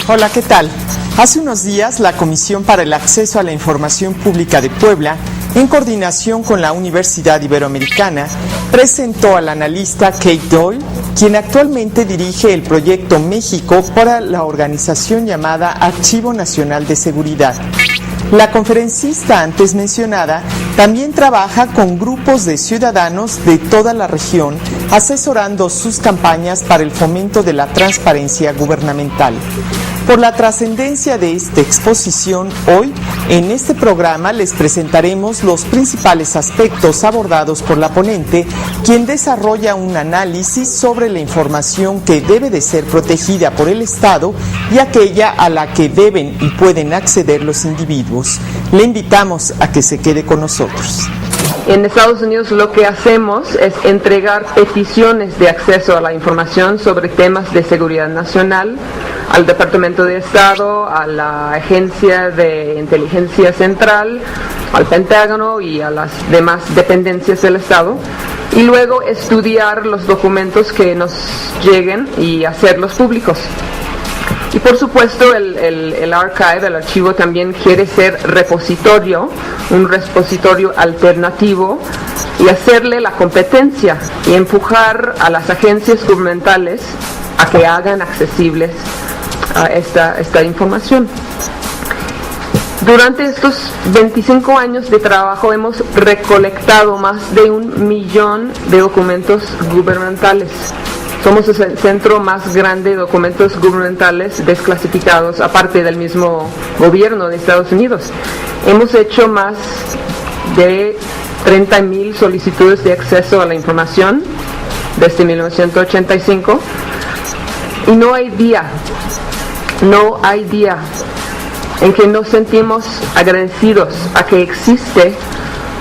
Hola, ¿qué tal? Hace unos días, la Comisión para el Acceso a la Información Pública de Puebla, en coordinación con la Universidad Iberoamericana, presentó al analista Kate Doyle, quien actualmente dirige el proyecto México para la organización llamada Archivo Nacional de Seguridad. La conferencista antes mencionada también trabaja con grupos de ciudadanos de toda la región, asesorando sus campañas para el fomento de la transparencia gubernamental. Por la trascendencia de esta exposición, hoy en este programa les presentaremos los principales aspectos abordados por la ponente, quien desarrolla un análisis sobre la información que debe de ser protegida por el Estado y aquella a la que deben y pueden acceder los individuos. Le invitamos a que se quede con nosotros. En Estados Unidos lo que hacemos es entregar peticiones de acceso a la información sobre temas de seguridad nacional al Departamento de Estado, a la Agencia de Inteligencia Central, al Pentágono y a las demás dependencias del Estado, y luego estudiar los documentos que nos lleguen y hacerlos públicos. Y por supuesto el archive, el archivo, también quiere ser repositorio, un repositorio alternativo, y hacerle la competencia y empujar a las agencias gubernamentales a que hagan accesibles a esta información. Durante estos 25 años de trabajo hemos recolectado más de 1 millón de documentos gubernamentales. Somos el centro más grande de documentos gubernamentales desclasificados, aparte del mismo gobierno de Estados Unidos. Hemos hecho más de 30,000 solicitudes de acceso a la información desde 1985, y no hay día en que nos sentimos agradecidos a que existe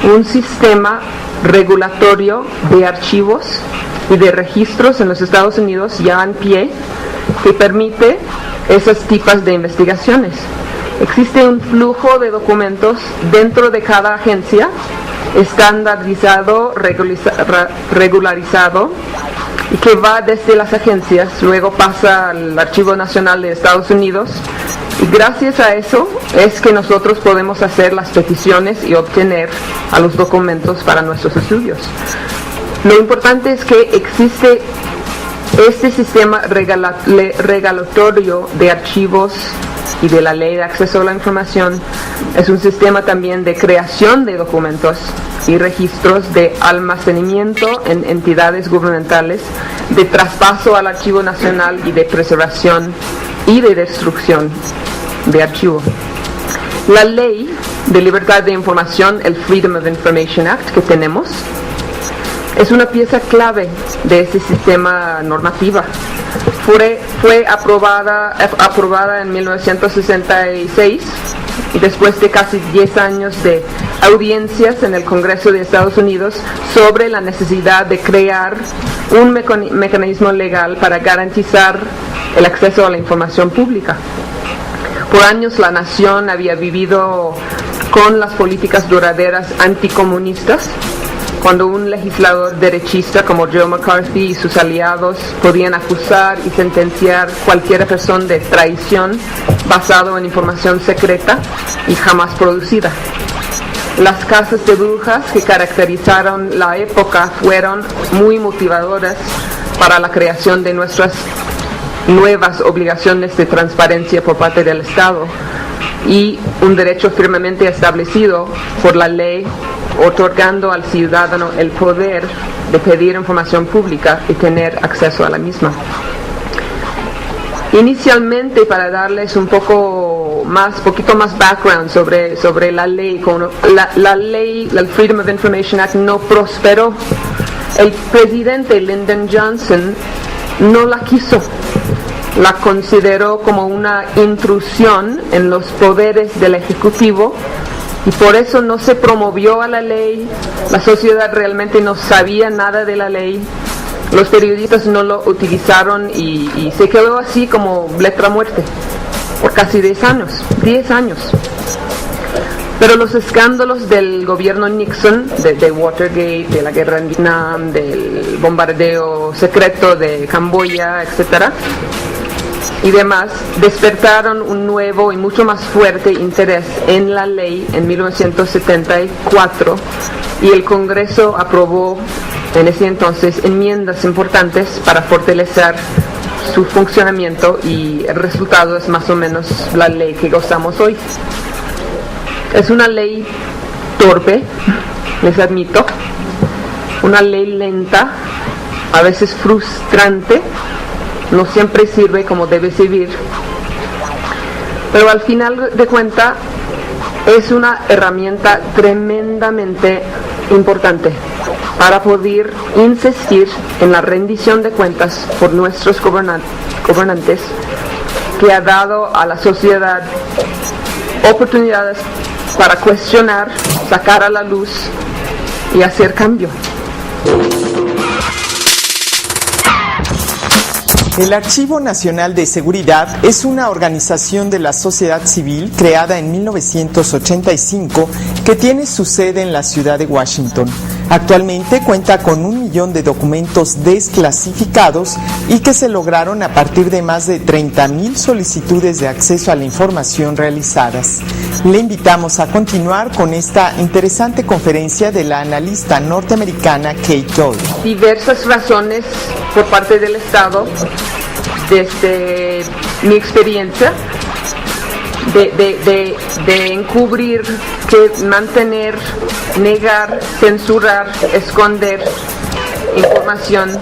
un sistema regulatorio de archivos y de registros en los Estados Unidos ya en pie que permite esas tipos de investigaciones. Existe un flujo de documentos dentro de cada agencia, estandarizado, regularizado, y que va desde las agencias, luego pasa al Archivo Nacional de Estados Unidos, y gracias a eso es que nosotros podemos hacer las peticiones y obtener a los documentos para nuestros estudios. Lo importante es que existe este sistema regulatorio de archivos y de la Ley de Acceso a la Información. Es un sistema también de creación de documentos y registros, de almacenamiento en entidades gubernamentales, de traspaso al Archivo Nacional y de preservación y de destrucción de archivo. La Ley de Libertad de Información, el Freedom of Information Act que tenemos, es una pieza clave de ese sistema normativo. Fue aprobada en 1966, y después de casi 10 años de audiencias en el Congreso de Estados Unidos sobre la necesidad de crear un mecanismo legal para garantizar el acceso a la información pública. Por años la nación había vivido con las políticas duraderas anticomunistas, cuando un legislador derechista como Joe McCarthy y sus aliados podían acusar y sentenciar cualquier persona de traición basado en información secreta y jamás producida. Las casas de brujas que caracterizaron la época fueron muy motivadoras para la creación de nuestras nuevas obligaciones de transparencia por parte del Estado, y un derecho firmemente establecido por la ley, otorgando al ciudadano el poder de pedir información pública y tener acceso a la misma. Inicialmente, para darles un poquito más background sobre la ley, la ley, el Freedom of Information Act, no prosperó. El presidente Lyndon Johnson no la quiso. La consideró como una intrusión en los poderes del Ejecutivo, y por eso no se promovió a la ley. La sociedad realmente no sabía nada de la ley. Los periodistas no lo utilizaron, y se quedó así como letra muerta. por casi 10 años. Pero los escándalos del gobierno Nixon, de Watergate, de la guerra en Vietnam, del bombardeo secreto de Camboya, etc., y demás, despertaron un nuevo y mucho más fuerte interés en la ley en 1974, y el Congreso aprobó en ese entonces enmiendas importantes para fortalecer su funcionamiento, y el resultado es más o menos la ley que gozamos hoy. Es una ley torpe, les admito, una ley lenta, a veces frustrante, no siempre sirve como debe servir, pero al final de cuentas es una herramienta tremendamente importante para poder insistir en la rendición de cuentas por nuestros gobernantes, que ha dado a la sociedad oportunidades para cuestionar, sacar a la luz y hacer cambio. El Archivo Nacional de Seguridad es una organización de la sociedad civil creada en 1985 que tiene su sede en la ciudad de Washington. Actualmente cuenta con 1 millón de documentos desclasificados y que se lograron a partir de más de 30,000 solicitudes de acceso a la información realizadas. Le invitamos a continuar con esta interesante conferencia de la analista norteamericana Kate Doyle. Diversas razones por parte del Estado, desde mi experiencia, de encubrir, mantener, negar, censurar, esconder información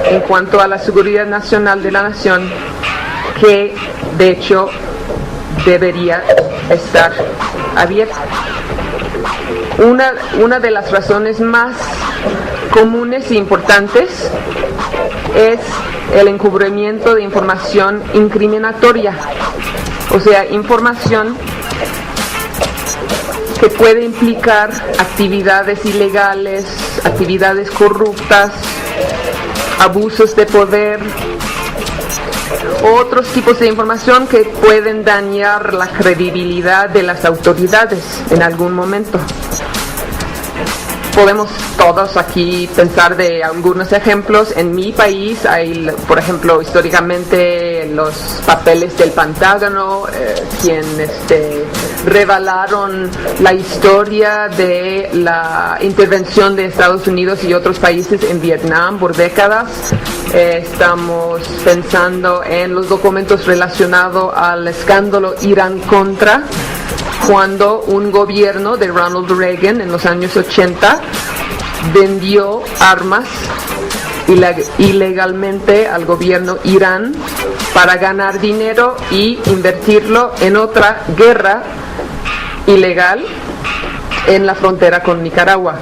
en cuanto a la seguridad nacional de la nación, que de hecho debería estar abierta. Una de las razones más comunes e importantes es el encubrimiento de información incriminatoria, o sea, información que puede implicar actividades ilegales, actividades corruptas, abusos de poder, otros tipos de información que pueden dañar la credibilidad de las autoridades en algún momento. Podemos todos aquí pensar de algunos ejemplos. En mi país hay, por ejemplo, históricamente los papeles del Pentágono, quien revelaron la historia de la intervención de Estados Unidos y otros países en Vietnam por décadas. Estamos pensando en los documentos relacionados al escándalo Irán-Contra, cuando un gobierno de Ronald Reagan en los años 80 vendió armas ilegalmente al gobierno Irán para ganar dinero y invertirlo en otra guerra ilegal en la frontera con Nicaragua.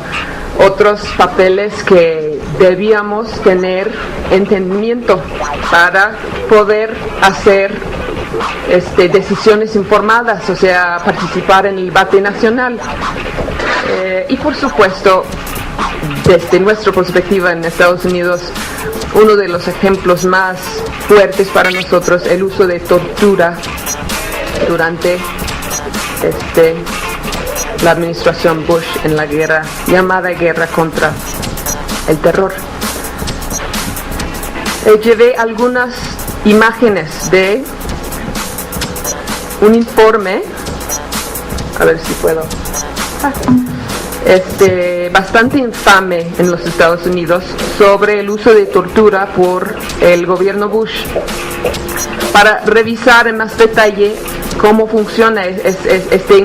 Otros papeles que debíamos tener entendimiento para poder hacer decisiones informadas, o sea, participar en el debate nacional. Y por supuesto, desde nuestra perspectiva en Estados Unidos, uno de los ejemplos más fuertes para nosotros, el uso de tortura durante la administración Bush en la llamada guerra contra el terror. Llevé algunas imágenes de un informe, a ver si puedo, bastante infame en los Estados Unidos sobre el uso de tortura por el gobierno Bush, para revisar en más detalle cómo funciona este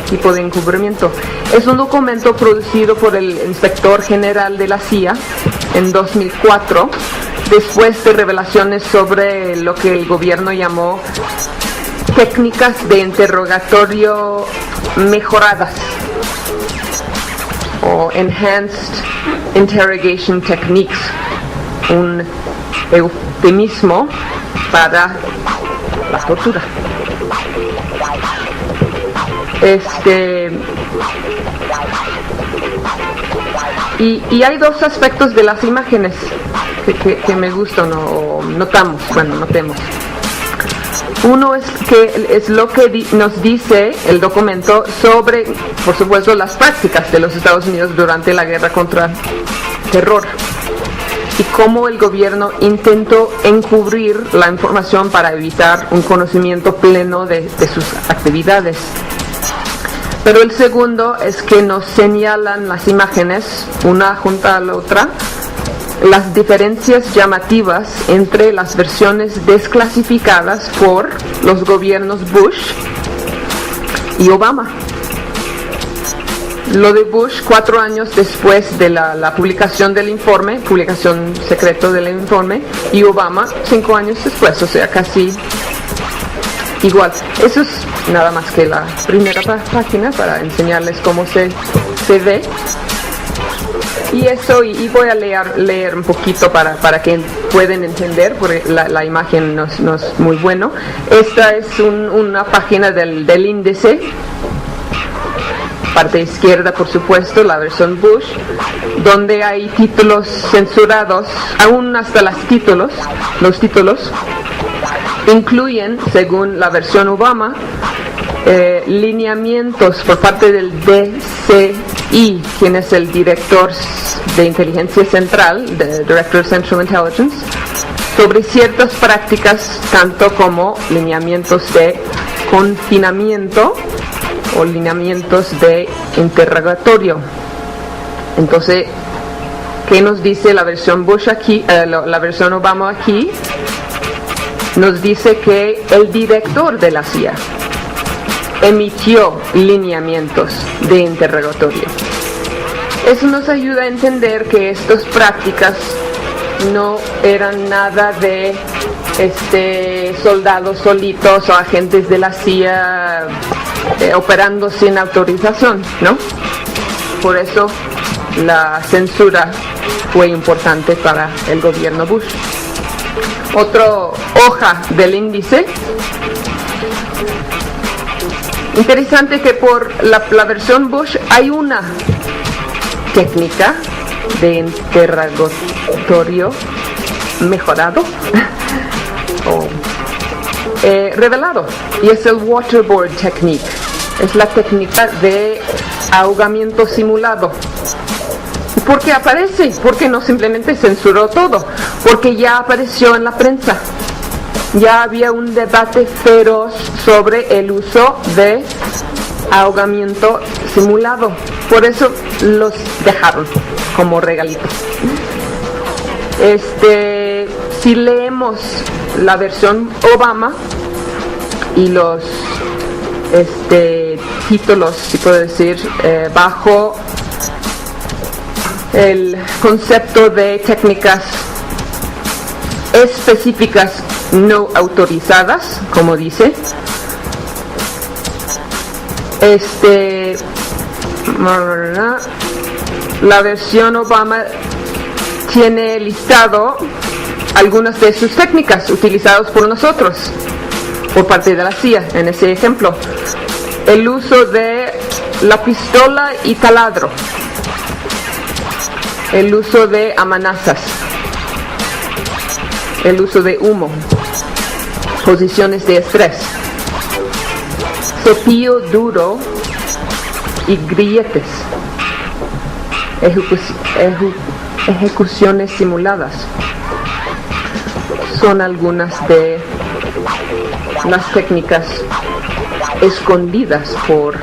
tipo de encubrimiento. Es un documento producido por el inspector general de la CIA en 2004, después de revelaciones sobre lo que el gobierno llamó técnicas de interrogatorio mejoradas, o Enhanced Interrogation Techniques, un eufemismo para la tortura. Y hay dos aspectos de las imágenes que me gustan o notemos. Uno es lo que nos dice el documento sobre, por supuesto, las prácticas de los Estados Unidos durante la guerra contra el terror y cómo el gobierno intentó encubrir la información para evitar un conocimiento pleno de sus actividades. Pero el segundo es que nos señalan las imágenes, una junto a la otra, las diferencias llamativas entre las versiones desclasificadas por los gobiernos Bush y Obama. Lo de Bush 4 años después de la publicación del informe, publicación secreta del informe, y Obama 5 años después, o sea, casi igual. Eso es nada más que la primera página para enseñarles cómo se ve. Y eso, y voy a leer un poquito para que puedan entender, porque la imagen no es muy bueno. Esta es una página del índice, parte izquierda por supuesto, la versión Bush, donde hay títulos censurados, aún hasta los títulos incluyen, según la versión Obama, lineamientos por parte del DCI, quien es el director de inteligencia central, the Director of Central Intelligence, sobre ciertas prácticas, tanto como lineamientos de confinamiento o lineamientos de interrogatorio. Entonces, ¿qué nos dice la versión Bush aquí, la versión Obama aquí? Nos dice que el director de la CIA emitió lineamientos de interrogatorio. Eso nos ayuda a entender que estas prácticas no eran nada de soldados solitos o agentes de la CIA operando sin autorización, ¿no? Por eso la censura fue importante para el gobierno Bush. Otra hoja del índice. Interesante que por la versión Bush hay una técnica de interrogatorio mejorado o revelado, y es el waterboard technique. Es la técnica de ahogamiento simulado. ¿Por qué aparece? Porque no simplemente censuró todo, porque ya apareció en la prensa. Ya había un debate feroz sobre el uso de ahogamiento simulado. Por eso los dejaron como regalitos. Si leemos la versión Obama y los títulos, si puedo decir, bajo el concepto de técnicas específicas no autorizadas, como dice, la versión Obama tiene listado algunas de sus técnicas utilizadas por nosotros, por parte de la CIA, en ese ejemplo. El uso de la pistola y taladro, el uso de amenazas, el uso de humo, posiciones de estrés, cepillo duro y grilletes, ejecuciones simuladas. Son algunas de las técnicas escondidas por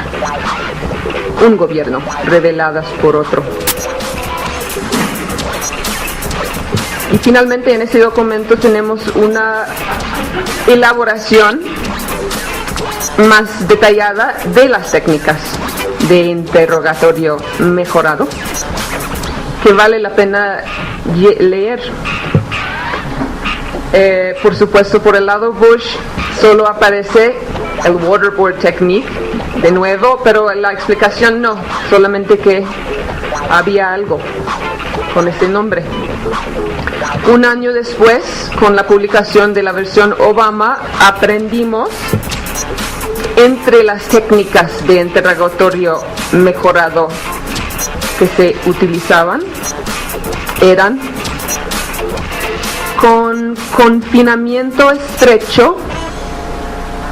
un gobierno, reveladas por otro. Y finalmente en este documento tenemos una elaboración más detallada de las técnicas de interrogatorio mejorado, que vale la pena leer. Por supuesto, por el lado Bush solo aparece el waterboard technique de nuevo, pero la explicación no, solamente que había algo con este nombre. Un año después, con la publicación de la versión Obama, aprendimos entre las técnicas de interrogatorio mejorado que se utilizaban eran con confinamiento estrecho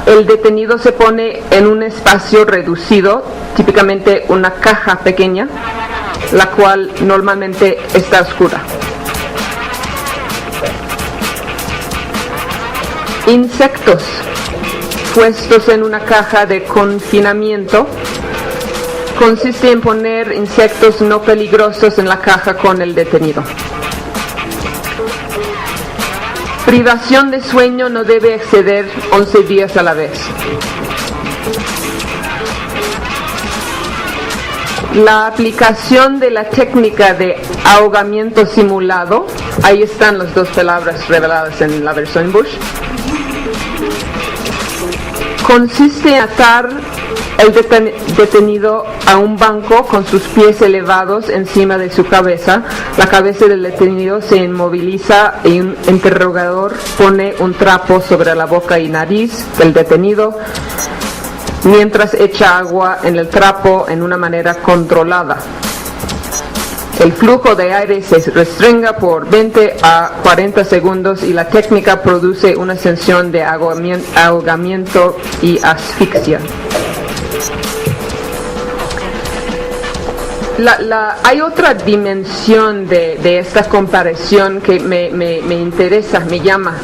el detenido se pone en un espacio reducido, típicamente una caja pequeña, la cual normalmente está oscura. Insectos puestos en una caja de confinamiento consiste en poner insectos no peligrosos en la caja con el detenido. Privación de sueño no debe exceder 11 días a la vez. La aplicación de la técnica de ahogamiento simulado, ahí están las dos palabras reveladas en la versión Bush, consiste en atar el detenido a un banco con sus pies elevados encima de su cabeza. La cabeza del detenido se inmoviliza y un interrogador pone un trapo sobre la boca y nariz del detenido mientras echa agua en el trapo en una manera controlada. El flujo de aire se restringa por 20 a 40 segundos y la técnica produce una sensación de ahogamiento y asfixia. Hay otra dimensión de esta comparación que me interesa, me llama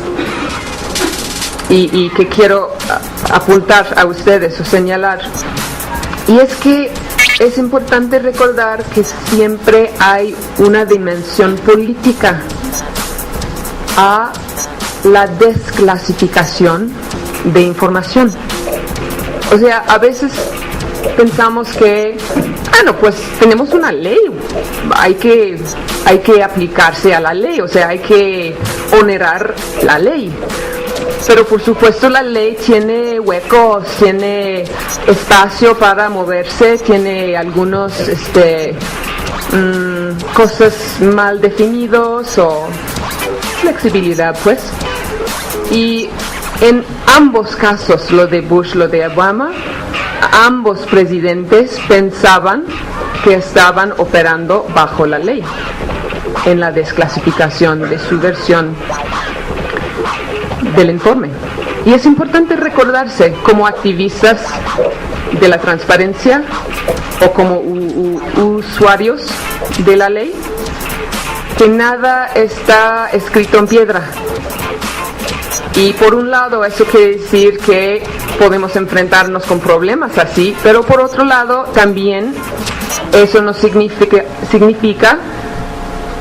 y que quiero apuntar a ustedes o señalar. Y es que es importante recordar que siempre hay una dimensión política a la desclasificación de información. O sea, a veces pensamos que, pues tenemos una ley, hay que aplicarse a la ley, o sea, hay que honorar la ley. Pero por supuesto la ley tiene huecos, tiene espacio para moverse, tiene algunos cosas mal definidos o flexibilidad, pues. Y en ambos casos, lo de Bush, lo de Obama, ambos presidentes pensaban que estaban operando bajo la ley en la desclasificación de su versión del informe. Y es importante recordarse como activistas de la transparencia o como usuarios de la ley que nada está escrito en piedra. Y por un lado eso quiere decir que podemos enfrentarnos con problemas así, pero por otro lado también eso no significa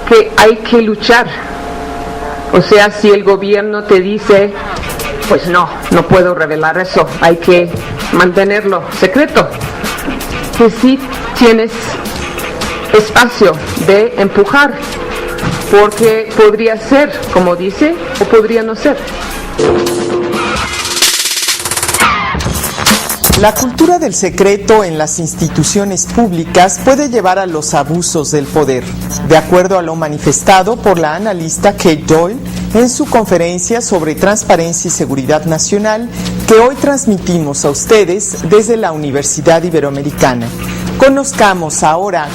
que hay que luchar. O sea, si el gobierno te dice, pues no puedo revelar eso, hay que mantenerlo secreto, que sí tienes espacio de empujar, porque podría ser, como dice, o podría no ser. La cultura del secreto en las instituciones públicas puede llevar a los abusos del poder, de acuerdo a lo manifestado por la analista Kate Doyle en su conferencia sobre transparencia y seguridad nacional que hoy transmitimos a ustedes desde la Universidad Iberoamericana. Conozcamos ahora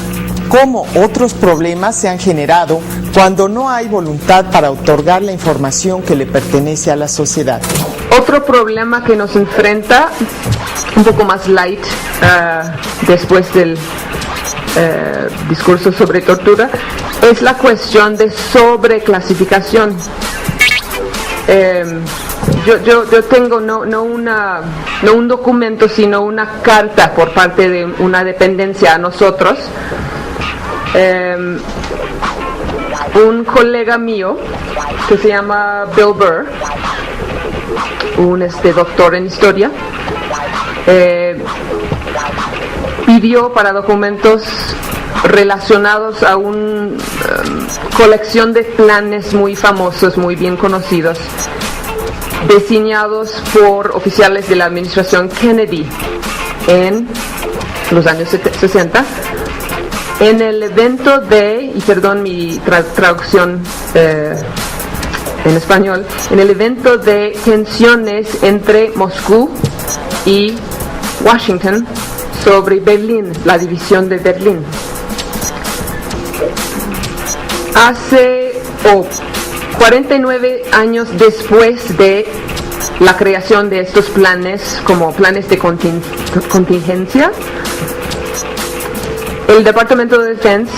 cómo otros problemas se han generado cuando no hay voluntad para otorgar la información que le pertenece a la sociedad. Otro problema que nos enfrenta, un poco más light, después del discurso sobre tortura, es la cuestión de sobreclasificación. Yo tengo no un documento, sino una carta por parte de una dependencia a nosotros. Un colega mío que se llama Bill Burr, un doctor en historia, pidió para documentos relacionados a una colección de planes muy famosos, muy bien conocidos, diseñados por oficiales de la administración Kennedy en los años 60, en el evento de, y perdón mi traducción en español, en el evento de tensiones entre Moscú y Washington sobre Berlín, la división de Berlín. Hace 49 años después de la creación de estos planes como planes de contingencia, el Departamento de Defensa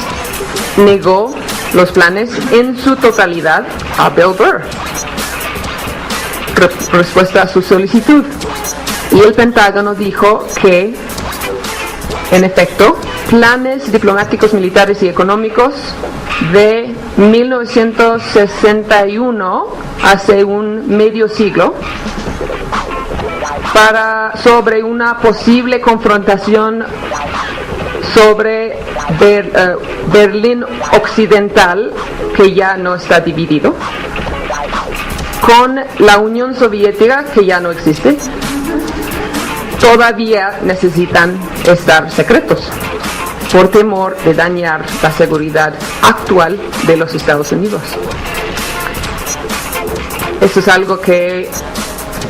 negó los planes en su totalidad a Bill Burr, respuesta a su solicitud. Y el Pentágono dijo que, en efecto, planes diplomáticos, militares y económicos de 1961, hace un medio siglo, sobre una posible confrontación sobre Berlín Occidental, que ya no está dividido, con la Unión Soviética, que ya no existe, todavía necesitan estar secretos por temor de dañar la seguridad actual de los Estados Unidos. Eso es algo que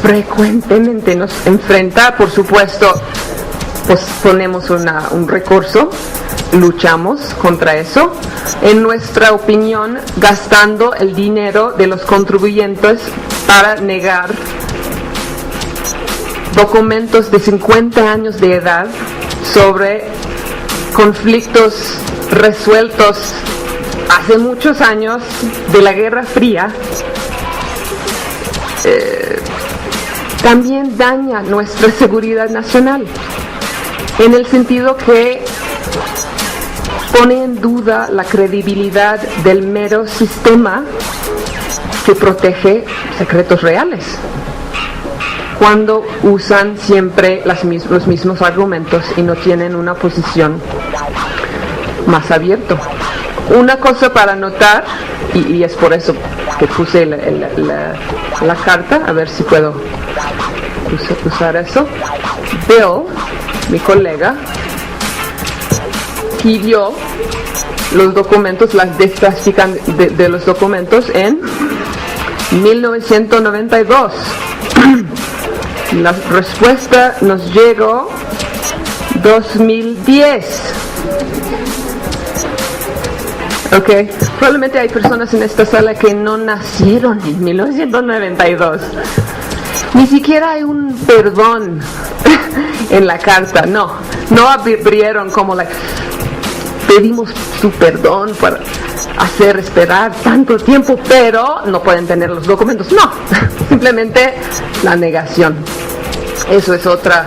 frecuentemente nos enfrenta. Por supuesto, pues ponemos un recurso, luchamos contra eso, en nuestra opinión, gastando el dinero de los contribuyentes para negar documentos de 50 años de edad sobre conflictos resueltos hace muchos años de la Guerra Fría. También daña nuestra seguridad nacional, en el sentido que pone en duda la credibilidad del mero sistema que protege secretos reales, cuando usan siempre los mismos argumentos y no tienen una posición más abierta. Una cosa para notar, y es por eso que puse la carta, a ver si puedo usar eso. Bill, mi colega, pidió los documentos, las desclasificación de los documentos en 1992. La respuesta nos llegó 2010. Ok, probablemente hay personas en esta sala que no nacieron en 1992. Ni siquiera hay un perdón en la carta, no abrieron como pedimos su perdón por hacer esperar tanto tiempo, pero no pueden tener los documentos. No, simplemente la negación. Eso es otro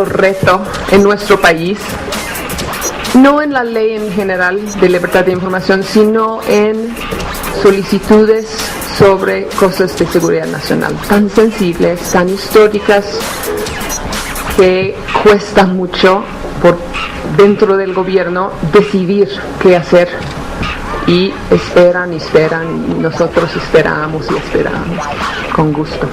reto en nuestro país, no en la ley en general de libertad de información, sino en solicitudes sobre cosas de seguridad nacional, tan sensibles, tan históricas, que cuesta mucho dentro del gobierno decidir qué hacer, y esperan, y nosotros esperamos con gusto.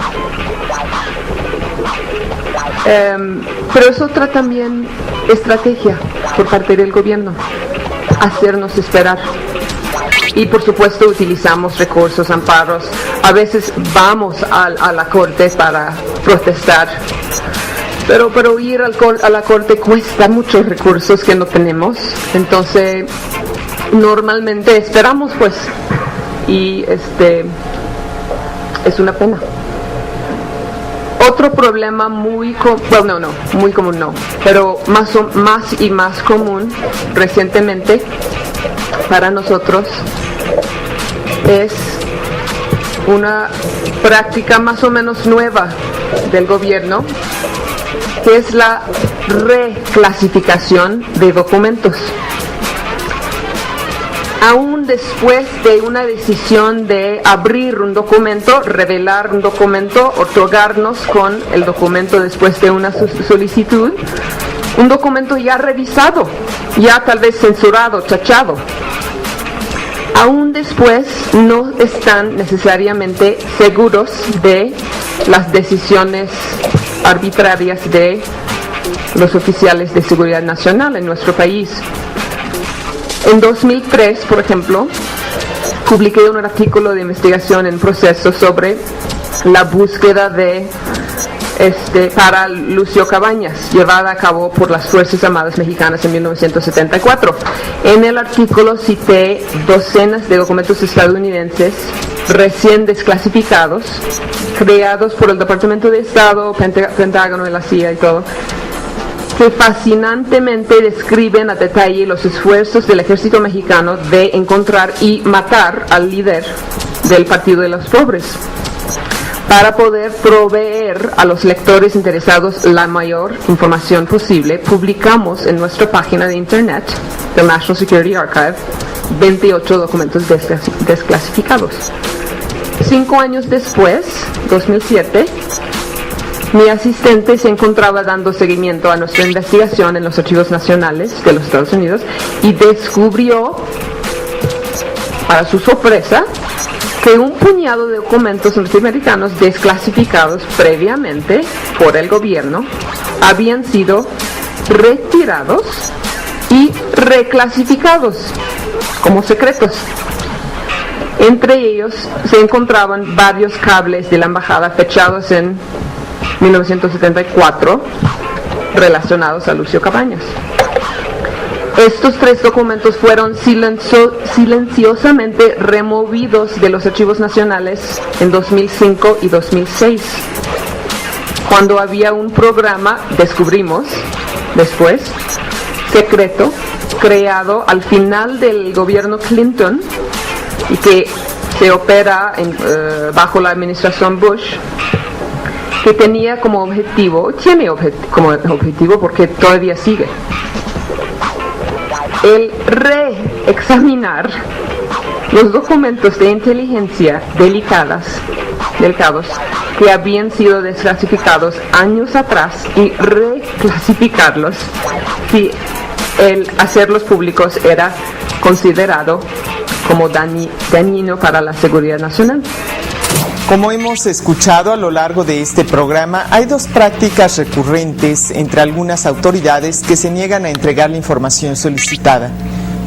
Pero es otra también estrategia por parte del gobierno, hacernos esperar. Y por supuesto utilizamos recursos, amparos. A veces vamos a la corte para protestar, pero ir a la corte cuesta muchos recursos que no tenemos. Entonces normalmente esperamos, pues, y es una pena. Otro problema muy común, pero más y más común recientemente para nosotros es una práctica más o menos nueva del gobierno, que es la reclasificación de documentos. Aún después de una decisión de abrir un documento, revelar un documento, otorgarnos con el documento después de una solicitud, un documento ya revisado, ya tal vez censurado, tachado, aún después no están necesariamente seguros de las decisiones arbitrarias de los oficiales de seguridad nacional en nuestro país. En 2003, por ejemplo, publiqué un artículo de investigación en Proceso sobre la búsqueda de para Lucio Cabañas, llevada a cabo por las Fuerzas Armadas Mexicanas en 1974. En el artículo cité docenas de documentos estadounidenses recién desclasificados, creados por el Departamento de Estado, Pentágono, la CIA y todo, que fascinantemente describen a detalle los esfuerzos del ejército mexicano de encontrar y matar al líder del Partido de los Pobres, para poder proveer a los lectores interesados la mayor información posible. Publicamos en nuestra página de internet, the National Security Archive, 28 documentos desclasificados. 5 años después, 2007, mi asistente se encontraba dando seguimiento a nuestra investigación en los archivos nacionales de los Estados Unidos y descubrió, para su sorpresa, que un puñado de documentos norteamericanos desclasificados previamente por el gobierno habían sido retirados y reclasificados como secretos. Entre ellos se encontraban varios cables de la embajada fechados en 1974 relacionados a Lucio Cabañas. Estos 3 documentos fueron silenciosamente removidos de los archivos nacionales en 2005 y 2006, cuando había un programa, descubrimos después, secreto, creado al final del gobierno Clinton y que se opera bajo la administración Bush, que tenía como objetivo, como objetivo porque todavía sigue, el reexaminar los documentos de inteligencia delicados que habían sido desclasificados años atrás y reclasificarlos si el hacerlos públicos era considerado como dañino para la seguridad nacional. Como hemos escuchado a lo largo de este programa, hay 2 prácticas recurrentes entre algunas autoridades que se niegan a entregar la información solicitada.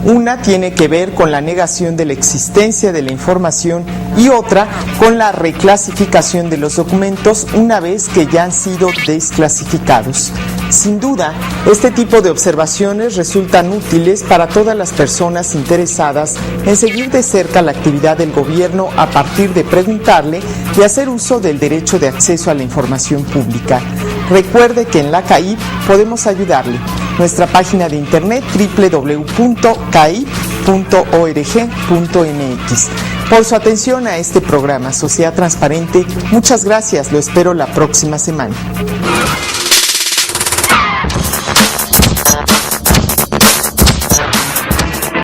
Una tiene que ver con la negación de la existencia de la información y otra con la reclasificación de los documentos una vez que ya han sido desclasificados. Sin duda, este tipo de observaciones resultan útiles para todas las personas interesadas en seguir de cerca la actividad del gobierno a partir de preguntarle y hacer uso del derecho de acceso a la información pública. Recuerde que en la CAIP podemos ayudarle. Nuestra página de internet www.caip.org.mx. Por su atención a este programa Sociedad Transparente, muchas gracias, lo espero la próxima semana.